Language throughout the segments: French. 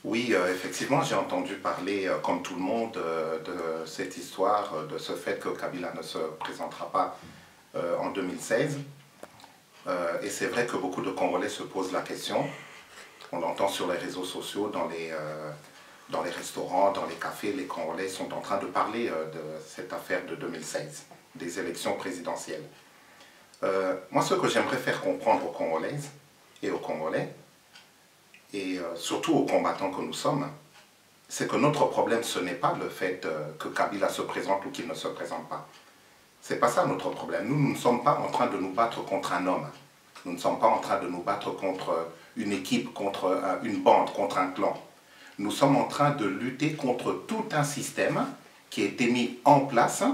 Oui, effectivement, j'ai entendu parler, comme tout le monde, de cette histoire, de ce fait que Kabila ne se présentera pas en 2016. Et c'est vrai que beaucoup de Congolais se posent la question. On l'entend sur les réseaux sociaux, dans les restaurants, dans les cafés, les Congolais sont en train de parler de cette affaire de 2016, des élections présidentielles. Moi, ce que j'aimerais faire comprendre aux Congolaises et aux Congolais, et surtout aux combattants que nous sommes, c'est que notre problème, ce n'est pas le fait que Kabila se présente ou qu'il ne se présente pas. Ce n'est pas ça notre problème. Nous ne sommes pas en train de nous battre contre un homme. Nous ne sommes pas en train de nous battre contre une équipe, contre une bande, contre un clan. Nous sommes en train de lutter contre tout un système qui a été mis en place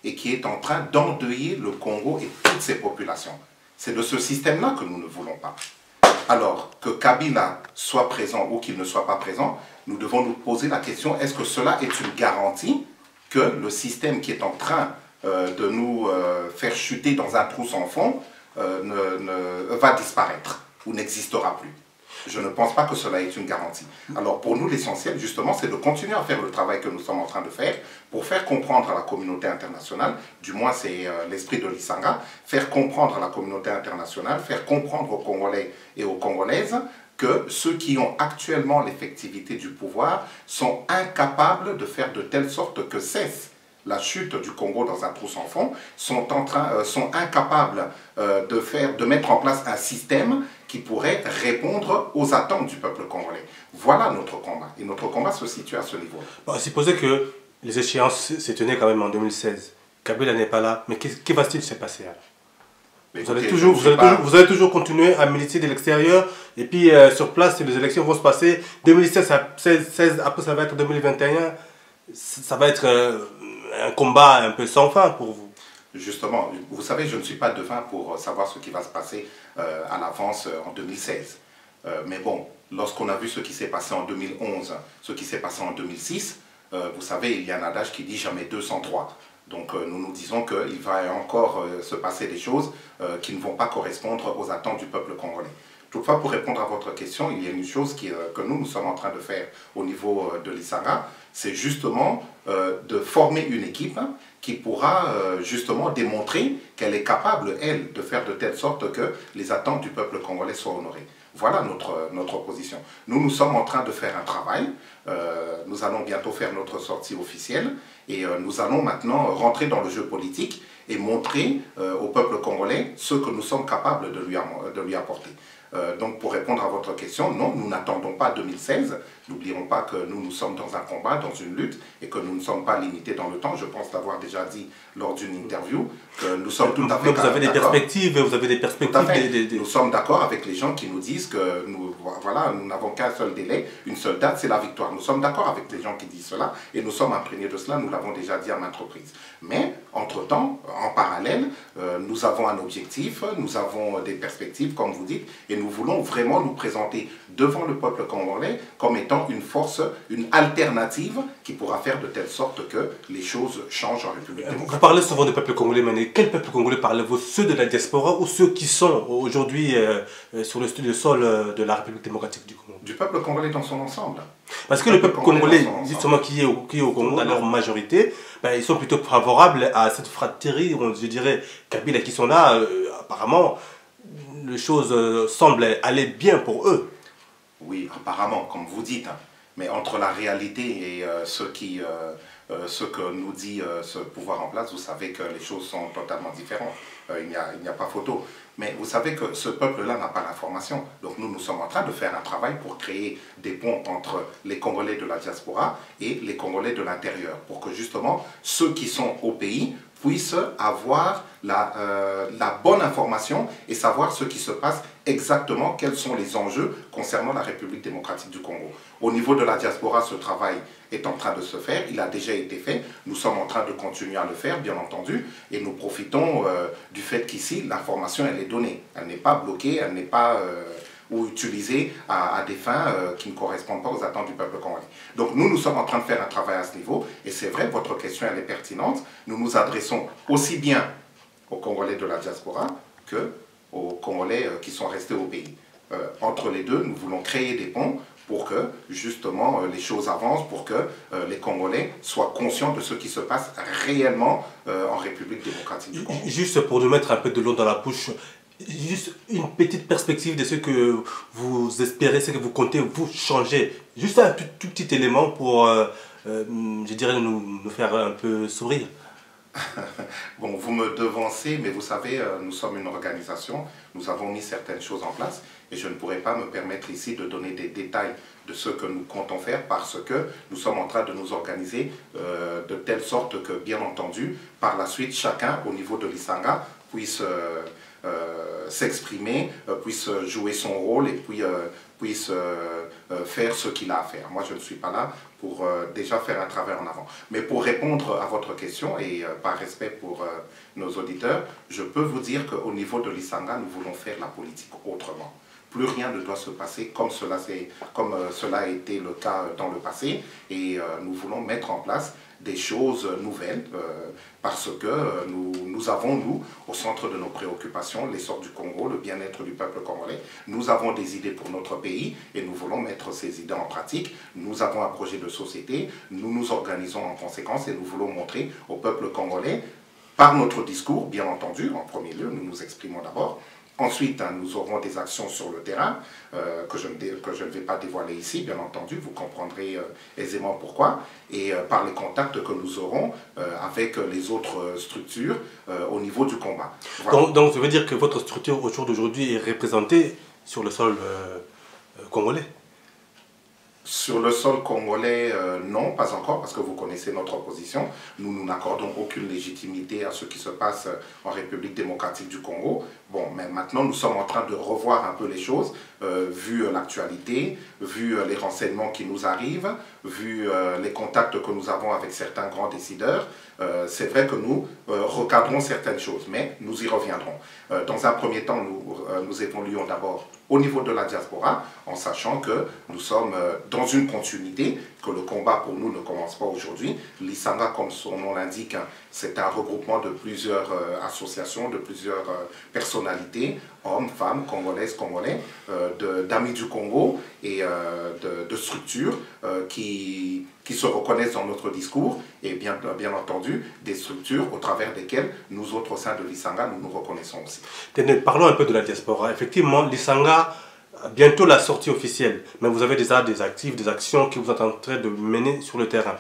et qui est en train d'endeuiller le Congo et toutes ses populations. C'est de ce système-là que nous ne voulons pas. Alors, que Kabila soit présent ou qu'il ne soit pas présent, nous devons nous poser la question, est-ce que cela est une garantie que le système qui est en train de nous faire chuter dans un trou sans fond va disparaître ou n'existera plus? Je ne pense pas que cela est une garantie. Alors pour nous, l'essentiel, justement, c'est de continuer à faire le travail que nous sommes en train de faire pour faire comprendre à la communauté internationale, du moins c'est l'esprit de l'Isanga, faire comprendre à la communauté internationale, faire comprendre aux Congolais et aux Congolaises que ceux qui ont actuellement l'effectivité du pouvoir sont incapables de faire de telle sorte que cesse la chute du Congo dans un trou sans fond, sont incapables de mettre en place un système qui pourrait répondre aux attentes du peuple congolais. Voilà notre combat. Et notre combat se situe à ce niveau. Bon, supposez que les échéances se tenaient quand même en 2016. Kabila n'est pas là. Mais que va-t-il se passer alors? Vous allez toujours continuer à militer de l'extérieur. Et puis sur place, les élections vont se passer. 2016, après ça va être 2021. Ça va être un combat un peu sans fin pour vous. Justement, vous savez, je ne suis pas devin pour savoir ce qui va se passer à l'avance en 2016. Mais bon, lorsqu'on a vu ce qui s'est passé en 2011, ce qui s'est passé en 2006, vous savez, il y a un adage qui dit jamais 203. Donc nous nous disons qu'il va encore se passer des choses qui ne vont pas correspondre aux attentes du peuple congolais. Toutefois, pour répondre à votre question, il y a une chose que nous sommes en train de faire au niveau de l'Isanga, c'est justement de former une équipe qui pourra justement démontrer qu'elle est capable, elle, de faire de telle sorte que les attentes du peuple congolais soient honorées. Voilà notre position. Nous sommes en train de faire un travail. Nous allons bientôt faire notre sortie officielle et nous allons maintenant rentrer dans le jeu politique et montrer au peuple congolais ce que nous sommes capables de lui apporter. Donc pour répondre à votre question, non, nous n'attendons pas 2016. N'oublions pas que nous sommes dans un combat, dans une lutte, et que nous ne sommes pas limités dans le temps. Je pense l'avoir déjà dit lors d'une interview, que nous sommes tout à fait d'accord. Vous avez des perspectives, Nous sommes d'accord avec les gens qui nous disent que nous n'avons qu'un seul délai, une seule date, c'est la victoire. Nous sommes d'accord avec les gens qui disent cela, et nous sommes imprégnés de cela, nous l'avons déjà dit à maintes reprises. Mais, entre-temps, en parallèle, nous avons un objectif, nous avons des perspectives, comme vous dites, et nous voulons vraiment nous présenter devant le peuple congolais comme étant une force, une alternative qui pourra faire de telle sorte que les choses changent en République démocratique. Vous parlez souvent du peuple congolais, mais quel peuple congolais parlez-vous? Ceux de la diaspora ou ceux qui sont aujourd'hui sur le sol de la République démocratique du Congo? Du peuple congolais dans son ensemble. Parce que le peuple congolais, justement, qui est au Congo dans leur majorité, ben, ils sont plutôt favorables à cette fratrie, je dirais, Kabila, qui sont là, apparemment, les choses semblent aller bien pour eux. Oui, apparemment, comme vous dites, hein. Mais entre la réalité et ce que nous dit ce pouvoir en place, vous savez que les choses sont totalement différentes. Il n'y a pas photo. Mais vous savez que ce peuple-là n'a pas l'information. Donc nous sommes en train de faire un travail pour créer des ponts entre les Congolais de la diaspora et les Congolais de l'intérieur, pour que justement ceux qui sont au pays puissent avoir la bonne information et savoir ce qui se passe exactement, quels sont les enjeux concernant la République démocratique du Congo. Au niveau de la diaspora, ce travail est en train de se faire, il a déjà été fait, nous sommes en train de continuer à le faire, bien entendu, et nous profitons du fait qu'ici, l'information, elle est donnée, elle n'est pas bloquée, elle n'est pas ou utilisée à des fins qui ne correspondent pas aux attentes du peuple congolais. Donc nous sommes en train de faire un travail à ce niveau, et c'est vrai, votre question, elle est pertinente, nous nous adressons aussi bien aux Congolais de la diaspora qu'aux Congolais qui sont restés au pays. Entre les deux, nous voulons créer des ponts pour que, justement, les choses avancent, pour que les Congolais soient conscients de ce qui se passe réellement en République démocratique du Congo. Juste pour nous mettre un peu de l'eau dans la bouche, juste une petite perspective de ce que vous espérez, ce que vous comptez vous changer. Juste un tout petit élément pour, je dirais, nous faire un peu sourire. Bon, vous me devancez, mais vous savez, nous sommes une organisation, nous avons mis certaines choses en place et je ne pourrais pas me permettre ici de donner des détails de ce que nous comptons faire parce que nous sommes en train de nous organiser de telle sorte que, bien entendu, par la suite, chacun au niveau de l'Isanga puisse s'exprimer, puisse jouer son rôle et puis puisse faire ce qu'il a à faire. Moi, je ne suis pas là pour déjà faire un travail en avant. Mais pour répondre à votre question et par respect pour nos auditeurs, je peux vous dire qu'au niveau de l'Isanga, nous voulons faire la politique autrement. Plus rien ne doit se passer comme cela a été le cas dans le passé et nous voulons mettre en place des choses nouvelles parce que nous avons, nous, au centre de nos préoccupations, l'essor du Congo, le bien-être du peuple congolais. Nous avons des idées pour notre pays et nous voulons mettre ces idées en pratique. Nous avons un projet de société, nous nous organisons en conséquence et nous voulons montrer au peuple congolais, par notre discours, bien entendu, en premier lieu, nous nous exprimons d'abord. Ensuite, nous aurons des actions sur le terrain que je ne vais pas dévoiler ici, bien entendu, vous comprendrez aisément pourquoi, et par les contacts que nous aurons avec les autres structures au niveau du combat. Voilà. Donc, ça veut dire que votre structure au jour d'aujourd'hui est représentée sur le sol congolais? Sur le sol congolais, non, pas encore, parce que vous connaissez notre position. Nous n'accordons aucune légitimité à ce qui se passe en République démocratique du Congo. Bon, mais maintenant, nous sommes en train de revoir un peu les choses, vu l'actualité, vu les renseignements qui nous arrivent, vu les contacts que nous avons avec certains grands décideurs. C'est vrai que nous recadrons certaines choses, mais nous y reviendrons. Dans un premier temps, nous évoluons d'abord au niveau de la diaspora, en sachant que nous sommes dans une continuité, que le combat pour nous ne commence pas aujourd'hui. L'Isanga, comme son nom l'indique, c'est un regroupement de plusieurs associations, de plusieurs personnalités, hommes, femmes, congolaises, congolais, d'amis du Congo et de structures qui se reconnaissent dans notre discours et bien entendu des structures au travers desquelles nous autres au sein de l'Isanga, nous nous reconnaissons aussi. Parlons un peu de la diaspora. Effectivement, l'Isanga, bientôt la sortie officielle, mais vous avez déjà des actifs, des actions que vous êtes en train de mener sur le terrain.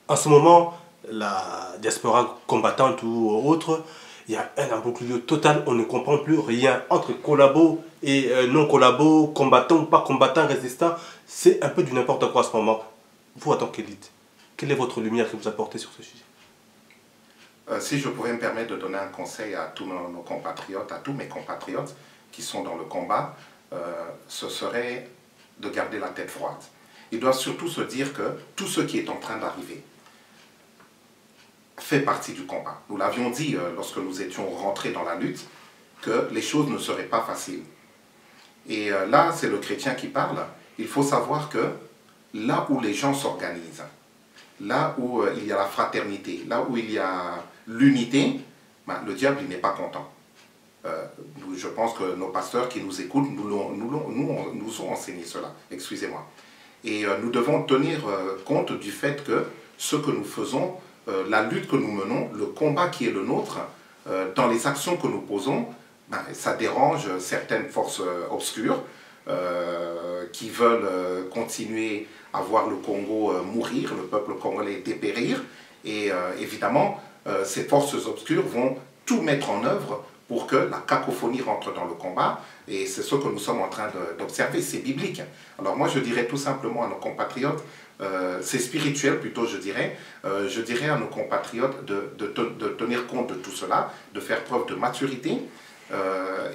En ce moment, la diaspora combattante ou autre, il y a un embouclier total, on ne comprend plus rien entre collabos et non-collabos, combattants ou pas combattants, résistants. C'est un peu du n'importe quoi en ce moment. Vous, en tant qu'élite, quelle est votre lumière que vous apportez sur ce sujet? Si je pouvais me permettre de donner un conseil à tous nos compatriotes, à tous mes compatriotes qui sont dans le combat, ce serait de garder la tête froide. Ils doivent surtout se dire que tout ce qui est en train d'arriver fait partie du combat. Nous l'avions dit lorsque nous étions rentrés dans la lutte, que les choses ne seraient pas faciles. Et là, c'est le chrétien qui parle. Il faut savoir que là où les gens s'organisent, là où il y a la fraternité, là où il y a l'unité, ben, le diable n'est pas content. Je pense que nos pasteurs qui nous écoutent nous ont enseigné cela, excusez-moi. Et nous devons tenir compte du fait que ce que nous faisons, la lutte que nous menons, le combat qui est le nôtre, dans les actions que nous posons, ben, ça dérange certaines forces obscures qui veulent continuer à voir le Congo mourir, le peuple congolais dépérir. Et évidemment, ces forces obscures vont tout mettre en œuvre pour que la cacophonie rentre dans le combat. Et c'est ce que nous sommes en train d'observer, c'est biblique. Alors moi, je dirais tout simplement à nos compatriotes c'est spirituel plutôt, je dirais. Je dirais à nos compatriotes de tenir compte de tout cela, de faire preuve de maturité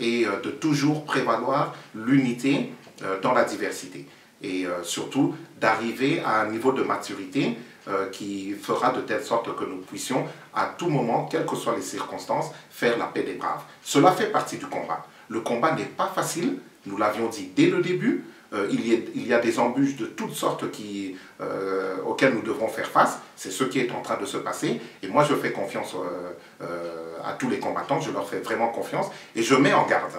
et de toujours prévaloir l'unité dans la diversité. Et surtout d'arriver à un niveau de maturité qui fera de telle sorte que nous puissions à tout moment, quelles que soient les circonstances, faire la paix des braves. Cela fait partie du combat. Le combat n'est pas facile, nous l'avions dit dès le début. Il y a des embûches de toutes sortes auxquelles nous devrons faire face. C'est ce qui est en train de se passer. Et moi, je fais confiance à tous les combattants. Je leur fais vraiment confiance. Et je mets en garde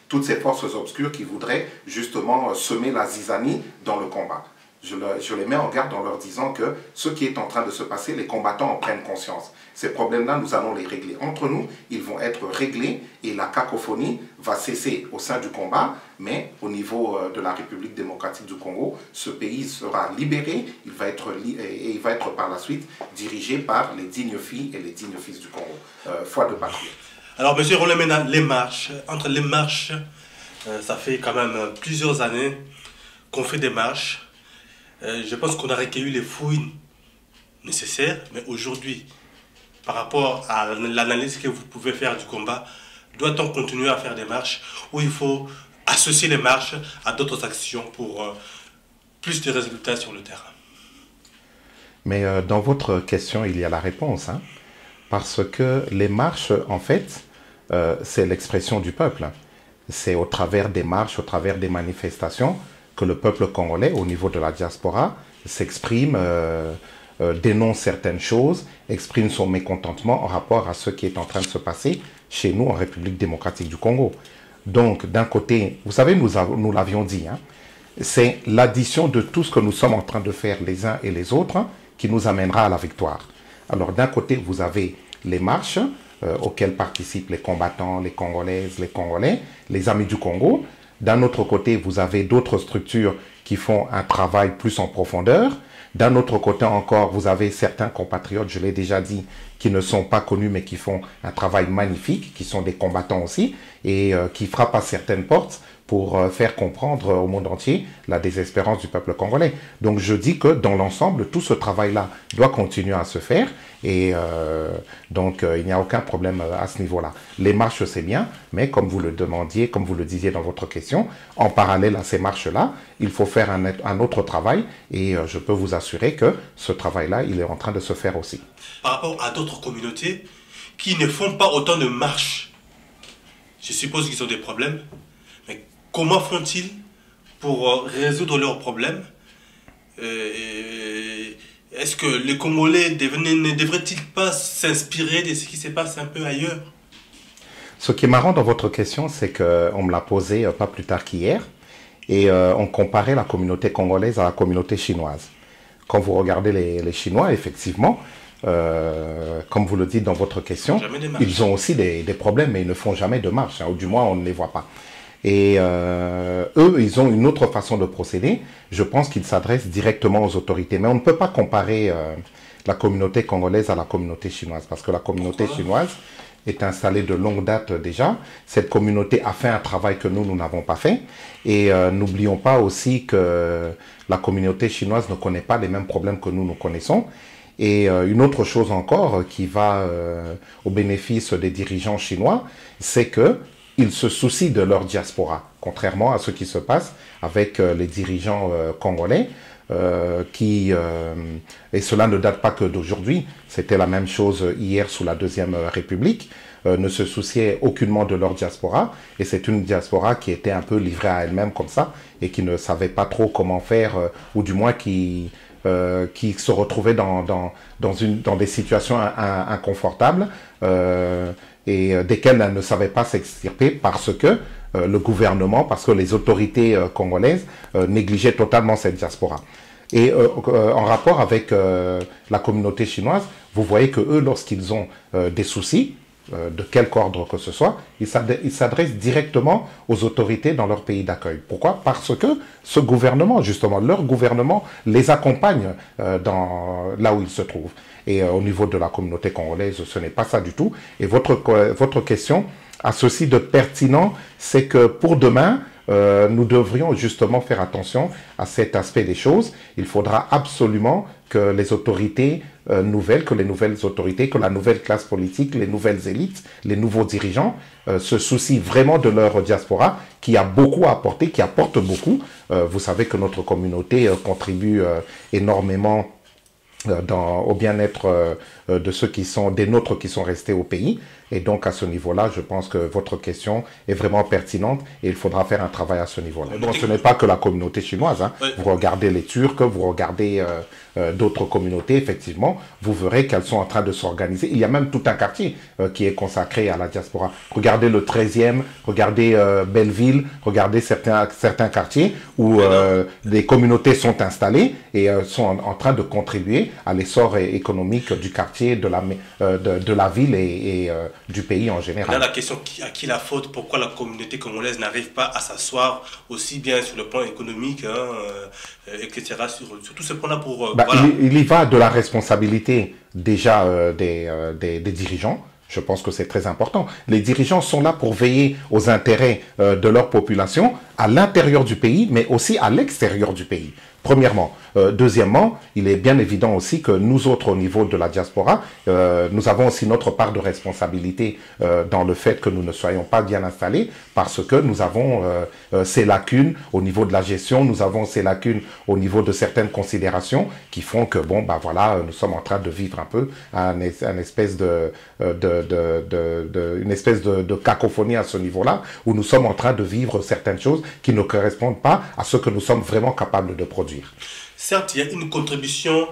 toutes ces forces obscures qui voudraient justement semer la zizanie dans le combat. Je les mets en garde en leur disant que ce qui est en train de se passer, les combattants en prennent conscience. Ces problèmes-là, nous allons les régler entre nous. Ils vont être réglés et la cacophonie va cesser au sein du combat. Mais au niveau de la République démocratique du Congo, ce pays sera libéré. Il va être par la suite dirigé par les dignes filles et les dignes fils du Congo. Foi de patriote. Alors, monsieur Rolemena, entre les marches, ça fait quand même plusieurs années qu'on fait des marches. Je pense qu'on a recueilli les fouilles nécessaires, mais aujourd'hui, par rapport à l'analyse que vous pouvez faire du combat, doit-on continuer à faire des marches ou il faut associer les marches à d'autres actions pour plus de résultats sur le terrain? Mais dans votre question, il y a la réponse, hein, parce que les marches, en fait, c'est l'expression du peuple. C'est au travers des marches, au travers des manifestations, que le peuple congolais, au niveau de la diaspora, s'exprime, dénonce certaines choses, exprime son mécontentement en rapport à ce qui est en train de se passer chez nous en République démocratique du Congo. Donc, d'un côté, vous savez, nous l'avions dit, hein, c'est l'addition de tout ce que nous sommes en train de faire les uns et les autres qui nous amènera à la victoire. Alors, d'un côté, vous avez les marches auxquelles participent les combattants, les Congolaises, les Congolais, les amis du Congo. D'un autre côté, vous avez d'autres structures qui font un travail plus en profondeur. D'un autre côté encore, vous avez certains compatriotes, je l'ai déjà dit, qui ne sont pas connus mais qui font un travail magnifique, qui sont des combattants aussi et qui frappent à certaines portes pour faire comprendre au monde entier la désespérance du peuple congolais. Donc je dis que dans l'ensemble, tout ce travail-là doit continuer à se faire et donc il n'y a aucun problème à ce niveau-là. Les marches, c'est bien, mais comme vous le demandiez, comme vous le disiez dans votre question, en parallèle à ces marches-là, il faut faire un autre travail et je peux vous assurer que ce travail-là, il est en train de se faire aussi. Par rapport à d'autres communautés qui ne font pas autant de marches, je suppose qu'ils ont des problèmes. Comment font-ils pour résoudre leurs problèmes? Est-ce que les Congolais ne devraient-ils pas s'inspirer de ce qui se passe un peu ailleurs? Ce qui est marrant dans votre question, c'est qu'on me l'a posé pas plus tard qu'hier et on comparait la communauté congolaise à la communauté chinoise. Quand vous regardez les Chinois, effectivement, comme vous le dites dans votre question, ils ont aussi des problèmes, mais ils ne font jamais de marche, hein, ou du moins on ne les voit pas. Et eux, ils ont une autre façon de procéder. Je pense qu'ils s'adressent directement aux autorités. Mais on ne peut pas comparer la communauté congolaise à la communauté chinoise. Parce que la communauté chinoise est installée de longue date déjà. Cette communauté a fait un travail que nous n'avons pas fait. Et n'oublions pas aussi que la communauté chinoise ne connaît pas les mêmes problèmes que nous connaissons. Et une autre chose encore qui va au bénéfice des dirigeants chinois, c'est que ils se soucient de leur diaspora, contrairement à ce qui se passe avec les dirigeants congolais, et cela ne date pas que d'aujourd'hui, c'était la même chose hier sous la Deuxième République, ne se souciaient aucunement de leur diaspora, et c'est une diaspora qui était un peu livrée à elle-même comme ça, et qui ne savait pas trop comment faire, ou du moins qui se retrouvait dans des situations inconfortables, et desquelles elle ne savait pas s'extirper parce que le gouvernement, parce que les autorités congolaises négligeaient totalement cette diaspora. Et en rapport avec la communauté chinoise, vous voyez que eux, lorsqu'ils ont des soucis, de quelque ordre que ce soit, ils s'adressent directement aux autorités dans leur pays d'accueil. Pourquoi? Parce que ce gouvernement, justement, leur gouvernement les accompagne là où ils se trouvent. Et au niveau de la communauté congolaise, ce n'est pas ça du tout. Et votre question a ceci de pertinent, c'est que pour demain, nous devrions justement faire attention à cet aspect des choses. Il faudra absolument que les autorités nouvelles, que la nouvelle classe politique, les nouvelles élites, les nouveaux dirigeants se soucient vraiment de leur diaspora qui a beaucoup à apporter, qui apporte beaucoup. Vous savez que notre communauté contribue énormément au bien-être de ceux des nôtres qui sont restés au pays. Et donc à ce niveau-là, je pense que votre question est vraiment pertinente et il faudra faire un travail à ce niveau-là. Bon, ce n'est pas que la communauté chinoise. Hein. Oui. Vous regardez les Turcs, vous regardez d'autres communautés, effectivement, vous verrez qu'elles sont en train de s'organiser. Il y a même tout un quartier qui est consacré à la diaspora. Regardez le 13e, regardez Belleville, regardez certains quartiers où des communautés sont installées et sont en train de contribuer à l'essor économique du quartier, de la ville et du pays en général. Là, la question à qui la faute, pourquoi la communauté congolaise n'arrive pas à s'asseoir aussi bien sur le plan économique, etc., sur tous ces points-là pour... voilà. Il y va de la responsabilité déjà des dirigeants. Je pense que c'est très important. Les dirigeants sont là pour veiller aux intérêts de leur population à l'intérieur du pays, mais aussi à l'extérieur du pays. Premièrement. Deuxièmement, il est bien évident aussi que nous autres, au niveau de la diaspora, nous avons aussi notre part de responsabilité dans le fait que nous ne soyons pas bien installés parce que nous avons ces lacunes au niveau de la gestion, nous avons ces lacunes au niveau de certaines considérations qui font que, bon, bah voilà, nous sommes en train de vivre un peu une espèce de cacophonie à ce niveau-là, où nous sommes en train de vivre certaines choses qui ne correspondent pas à ce que nous sommes vraiment capables de produire. Certes, il y a une contribution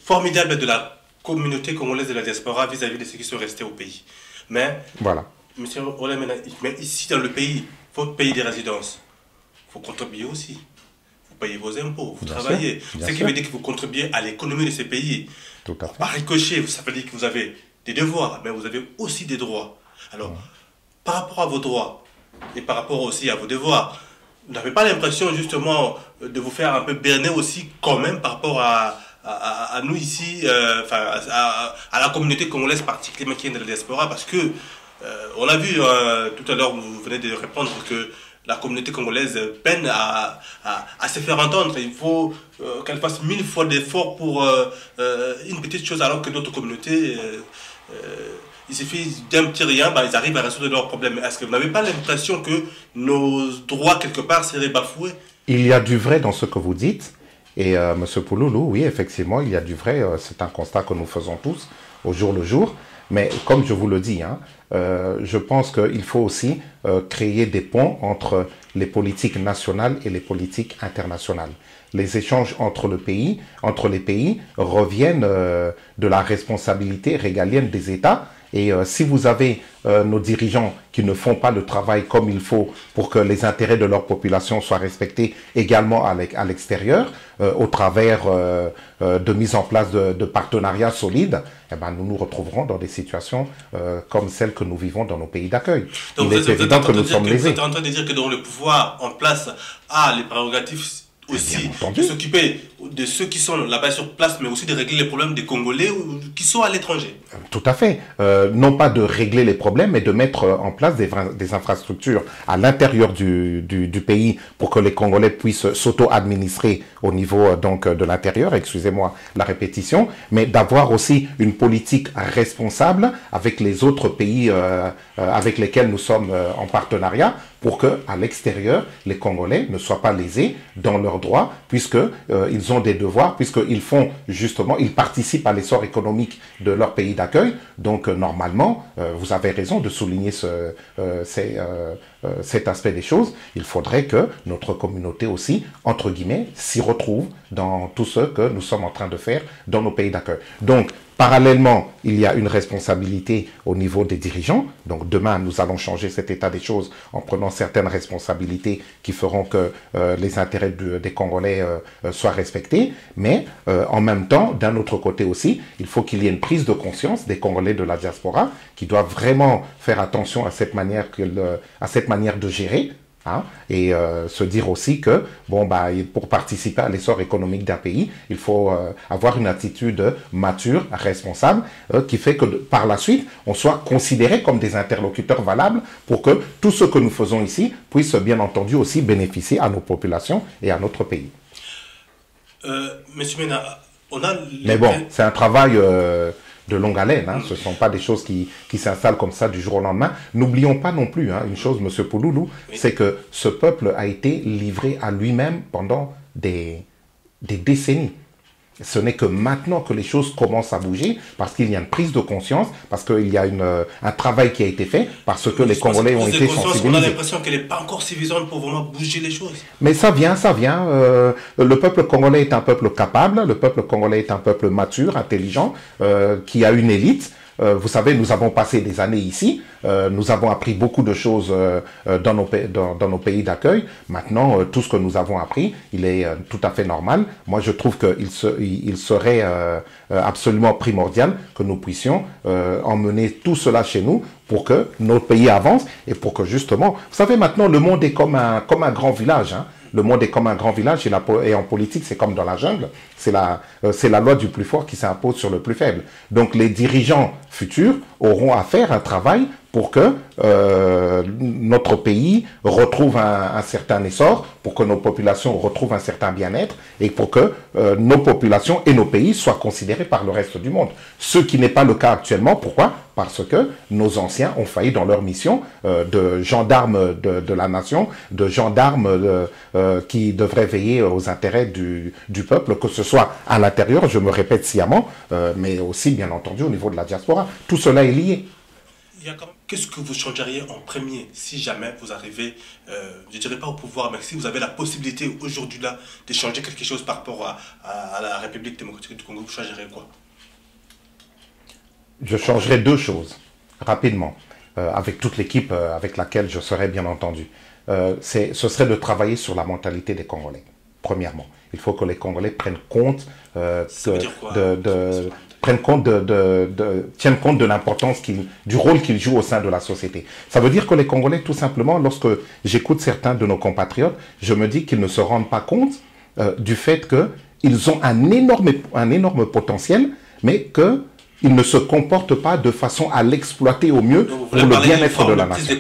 formidable de la communauté congolaise de la diaspora vis-à-vis de ceux qui sont restés au pays. Mais, voilà. Monsieur Olé, mais ici dans le pays, il faut payer des résidences. Il faut contribuer aussi. Il faut payer vos impôts, il faut travailler. Ce qui veut dire que vous contribuez à l'économie de ces pays. Tout à fait. Par ricochet, ça veut dire que vous avez des devoirs, mais vous avez aussi des droits. Alors, par rapport à vos droits et par rapport aussi à vos devoirs, vous n'avez pas l'impression justement de vous faire un peu berner aussi quand même par rapport à nous ici, à la communauté congolaise particulièrement qui est de la diaspora, parce que on a vu tout à l'heure, vous venez de répondre que la communauté congolaise peine à se faire entendre. Il faut qu'elle fasse 1000 fois d'efforts pour une petite chose, alors que d'autres communautés... il suffit d'un petit rien, ils arrivent à résoudre leurs problèmes. Est-ce que vous n'avez pas l'impression que nos droits, quelque part, seraient bafoués? Il y a du vrai dans ce que vous dites. Et M. Pouloulou, oui, effectivement, il y a du vrai. C'est un constat que nous faisons tous au jour le jour. Mais comme je vous le dis, je pense qu'il faut aussi créer des ponts entre les politiques nationales et les politiques internationales. Les échanges entre les pays reviennent de la responsabilité régalienne des États. Et si vous avez nos dirigeants qui ne font pas le travail comme il faut pour que les intérêts de leur population soient respectés également à l'extérieur, au travers de mise en place de partenariats solides, eh ben, nous nous retrouverons dans des situations comme celles que nous vivons dans nos pays d'accueil. Il est évident que nous sommes lésés. Vous êtes en train de dire que dans le pouvoir en place a les prérogatives aussi de s'occuper de ceux qui sont là-bas sur place, mais aussi de régler les problèmes des Congolais qui sont à l'étranger. Tout à fait. Non pas de régler les problèmes, mais de mettre en place des infrastructures à l'intérieur du pays pour que les Congolais puissent s'auto-administrer au niveau donc de l'intérieur, excusez-moi la répétition, mais d'avoir aussi une politique responsable avec les autres pays avec lesquels nous sommes en partenariat, pour que à l'extérieur, les Congolais ne soient pas lésés dans leurs droits, puisqu'ils ont des devoirs, puisqu'ils font justement, ils participent à l'essor économique de leur pays d'accueil. Donc normalement, vous avez raison de souligner cet aspect des choses. Il faudrait que notre communauté aussi, entre guillemets, s'y retrouve dans tout ce que nous sommes en train de faire dans nos pays d'accueil. Donc, parallèlement, il y a une responsabilité au niveau des dirigeants. Donc demain, nous allons changer cet état des choses en prenant certaines responsabilités qui feront que les intérêts des Congolais soient respectés. Mais en même temps, d'un autre côté aussi, il faut qu'il y ait une prise de conscience des Congolais de la diaspora qui doivent vraiment faire attention à cette manière de gérer Hein, et se dire aussi que bon, bah, pour participer à l'essor économique d'un pays, il faut avoir une attitude mature, responsable, qui fait que par la suite, on soit considéré comme des interlocuteurs valables pour que tout ce que nous faisons ici puisse bien entendu aussi bénéficier à nos populations et à notre pays. Monsieur Mena, on a... Mais bon, c'est un travail de longue haleine. Hein. Ce ne sont pas des choses qui s'installent comme ça du jour au lendemain. N'oublions pas non plus une chose, M. Pouloulou, c'est que ce peuple a été livré à lui-même pendant des décennies. Ce n'est que maintenant que les choses commencent à bouger, parce qu'il y a une prise de conscience, parce qu'il y a un travail qui a été fait, parce que les Congolais ont été sensibilisés. On a l'impression qu'elle n'est pas encore suffisante pour vraiment bouger les choses. Mais ça vient, ça vient. Le peuple congolais est un peuple capable, le peuple congolais est un peuple mature, intelligent, qui a une élite. Vous savez, nous avons passé des années ici, nous avons appris beaucoup de choses dans nos pays d'accueil. Maintenant, tout ce que nous avons appris, il est tout à fait normal. Moi, je trouve qu'il serait absolument primordial que nous puissions emmener tout cela chez nous pour que notre pays avance et pour que justement... Vous savez, maintenant, le monde est comme un grand village, hein. Le monde est comme un grand village et en politique, c'est comme dans la jungle. C'est la loi du plus fort qui s'impose sur le plus faible. Donc les dirigeants futurs auront à faire un travail pour que notre pays retrouve un certain essor, pour que nos populations retrouvent un certain bien-être et pour que nos populations et nos pays soient considérés par le reste du monde. Ce qui n'est pas le cas actuellement. Pourquoi? Parce que nos anciens ont failli dans leur mission de gendarmes de la nation, de gendarmes qui devraient veiller aux intérêts du peuple, que ce soit à l'intérieur, je me répète sciemment, mais aussi bien entendu au niveau de la diaspora. Tout cela est lié. Qu'est-ce que vous changeriez en premier si jamais vous arrivez, je ne dirais pas au pouvoir, mais si vous avez la possibilité aujourd'hui là de changer quelque chose par rapport à la République démocratique du Congo, vous changeriez quoi? Je changerai deux choses, rapidement, avec toute l'équipe avec laquelle je serai bien entendu. Ce serait de travailler sur la mentalité des Congolais, premièrement. Il faut que les Congolais prennent compte tiennent compte de l'importance du rôle qu'ils jouent au sein de la société. Ça veut dire que les Congolais, tout simplement, lorsque j'écoute certains de nos compatriotes, je me dis qu'ils ne se rendent pas compte du fait qu'ils ont un énorme potentiel, mais qu'ils ne se comportent pas de façon à l'exploiter au mieux pour le bien-être de la nation.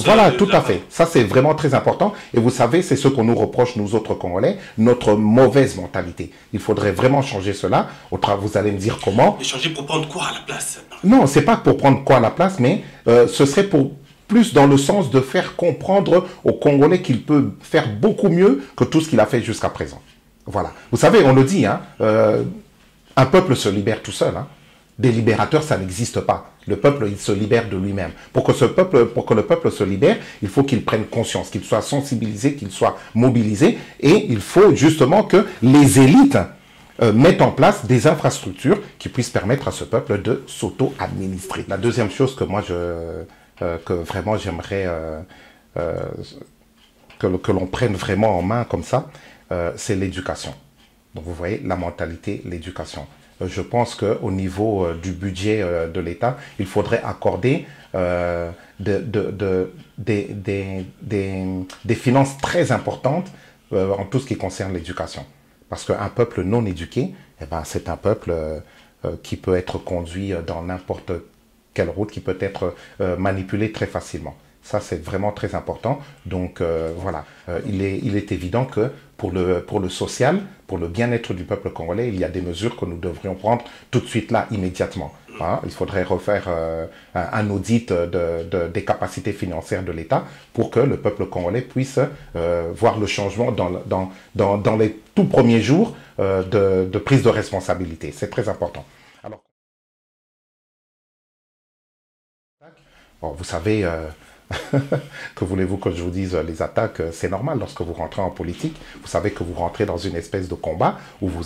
Voilà, tout à fait. Ça, c'est vraiment très important. Et vous savez, c'est ce qu'on nous reproche, nous autres Congolais, notre mauvaise mentalité. Il faudrait vraiment changer cela. Vous allez me dire comment. Et changer pour prendre quoi à la place? Non, c'est pas pour prendre quoi à la place, mais ce serait pour plus dans le sens de faire comprendre aux Congolais qu'il peut faire beaucoup mieux que tout ce qu'il a fait jusqu'à présent. Voilà. Vous savez, on le dit, hein, un peuple se libère tout seul, hein. Des libérateurs, ça n'existe pas. Le peuple, il se libère de lui-même. Pour que le peuple se libère, il faut qu'il prenne conscience, qu'il soit sensibilisé, qu'il soit mobilisé. Et il faut justement que les élites mettent en place des infrastructures qui puissent permettre à ce peuple de s'auto-administrer. La deuxième chose que moi, que vraiment j'aimerais que l'on prenne vraiment en main comme ça, c'est l'éducation. Donc vous voyez, la mentalité, l'éducation. Je pense qu'au niveau du budget de l'État, il faudrait accorder des finances très importantes en tout ce qui concerne l'éducation. Parce qu'un peuple non éduqué, eh ben, c'est un peuple qui peut être conduit dans n'importe quelle route, qui peut être manipulé très facilement. Ça, c'est vraiment très important. Donc, voilà. Il est évident que pour le social, pour le bien-être du peuple congolais, il y a des mesures que nous devrions prendre tout de suite là, immédiatement. Hein, il faudrait refaire un audit des capacités financières de l'État pour que le peuple congolais puisse voir le changement dans les tout premiers jours de prise de responsabilité. C'est très important. Alors, bon, vous savez... que voulez-vous que je vous dise, les attaques, c'est normal lorsque vous rentrez en politique. Vous savez que vous rentrez dans une espèce de combat où vous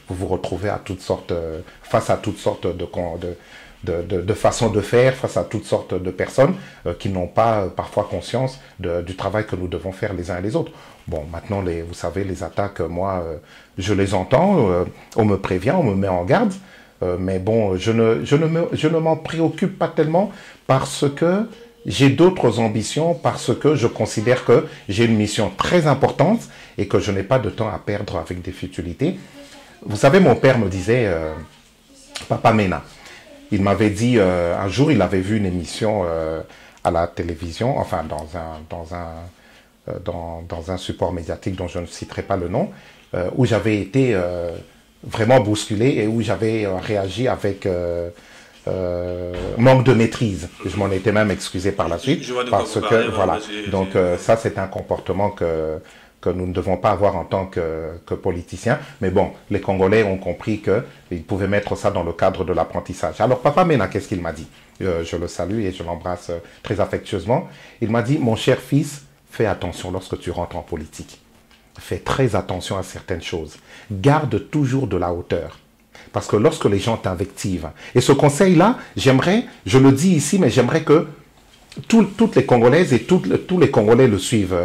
vous retrouvez à toutes sortes, face à toutes sortes de façons de faire, face à toutes sortes de personnes qui n'ont pas parfois conscience du travail que nous devons faire les uns et les autres. Bon, maintenant, vous savez, les attaques, moi, je les entends, on me prévient, on me met en garde. Mais bon, je ne m'en préoccupe pas tellement parce que j'ai d'autres ambitions parce que je considère que j'ai une mission très importante et que je n'ai pas de temps à perdre avec des futilités. Vous savez, mon père me disait, Papa Mena, il m'avait dit, un jour, il avait vu une émission à la télévision, enfin dans un support médiatique dont je ne citerai pas le nom, où j'avais été vraiment bousculé et où j'avais réagi avec manque de maîtrise. Je m'en étais même excusé par la suite. Parce que, voilà. Donc, ça, c'est un comportement que nous ne devons pas avoir en tant que politiciens. Mais bon, les Congolais ont compris qu'ils pouvaient mettre ça dans le cadre de l'apprentissage. Alors, Papa Mena, qu'est-ce qu'il m'a dit? Je le salue et je l'embrasse très affectueusement. Il m'a dit, mon cher fils, fais attention lorsque tu rentres en politique. Fais très attention à certaines choses. Garde toujours de la hauteur. Parce que lorsque les gens t'invectivent, et ce conseil-là, j'aimerais, je le dis ici, mais j'aimerais que toutes les Congolaises et tous les Congolais le suivent,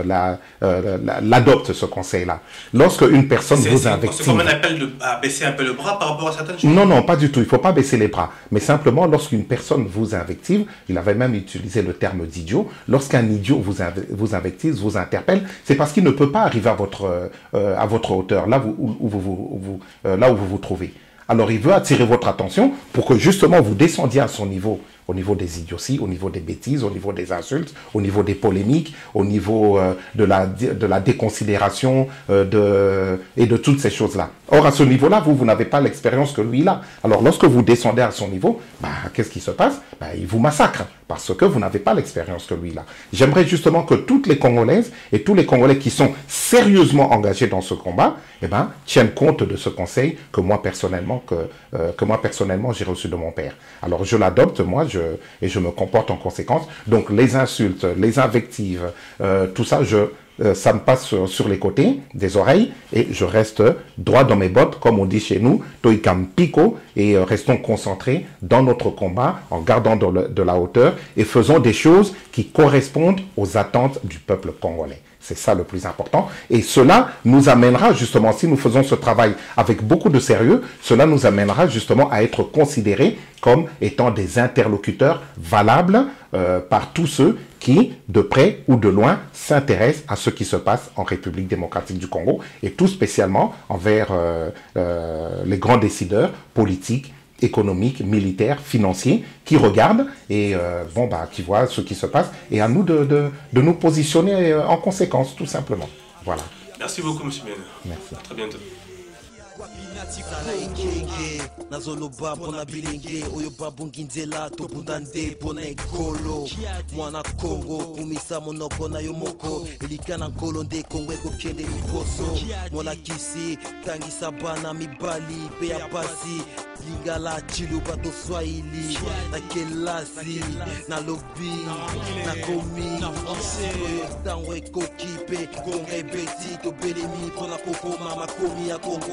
l'adoptent ce conseil-là. Lorsque une personne vous invective... C'est comme un appel à baisser un peu le bras par rapport à certaines choses? Non, non, pas du tout. Il ne faut pas baisser les bras. Mais simplement, lorsqu'une personne vous invective, il avait même utilisé le terme d'idiot, lorsqu'un idiot vous invective, vous interpelle, c'est parce qu'il ne peut pas arriver à votre hauteur, là où vous vous trouvez. Alors, il veut attirer votre attention pour que justement vous descendiez à son niveau, au niveau des idioties, au niveau des bêtises, au niveau des insultes, au niveau des polémiques, au niveau de la déconsidération et de toutes ces choses-là. Or, à ce niveau-là, vous n'avez pas l'expérience que lui, il a. Alors, lorsque vous descendez à son niveau, qu'est-ce qui se passe? Il vous massacre parce que vous n'avez pas l'expérience que lui, il a. J'aimerais justement que toutes les Congolaises et tous les Congolais qui sont sérieusement engagés dans ce combat, tiennent compte de ce conseil que moi, personnellement, j'ai reçu de mon père. Alors, je l'adopte, moi, et je me comporte en conséquence. Donc, les insultes, les invectives, tout ça, ça me passe sur les côtés des oreilles et je reste droit dans mes bottes, comme on dit chez nous, toikam pico, et restons concentrés dans notre combat en gardant de la hauteur et faisons des choses qui correspondent aux attentes du peuple congolais. C'est ça le plus important. Et cela nous amènera justement, si nous faisons ce travail avec beaucoup de sérieux, cela nous amènera justement à être considérés comme étant des interlocuteurs valables par tous ceux qui, de près ou de loin, s'intéressent à ce qui se passe en République démocratique du Congo et tout spécialement envers les grands décideurs politiques, économiques, militaires, financiers, qui regardent et qui voient ce qui se passe. Et à nous de nous positionner en conséquence, tout simplement. Voilà. Merci beaucoup, M. Mena. Merci. À très bientôt. nazoloba mpona bilenge oyo babungi nzela tobunda nde mpona ekolo mwana kongo kumisa monoko na yo moko elika na nkolo nde kongo ekokende liboso molakisi tangisa bana mibali mpe ya pasi lingala chiluba to swahili na kelasi na lobi na komi oyo ntango ekoki mpe kongo ebeti tobelemi mpona kokoma makomi ya kongo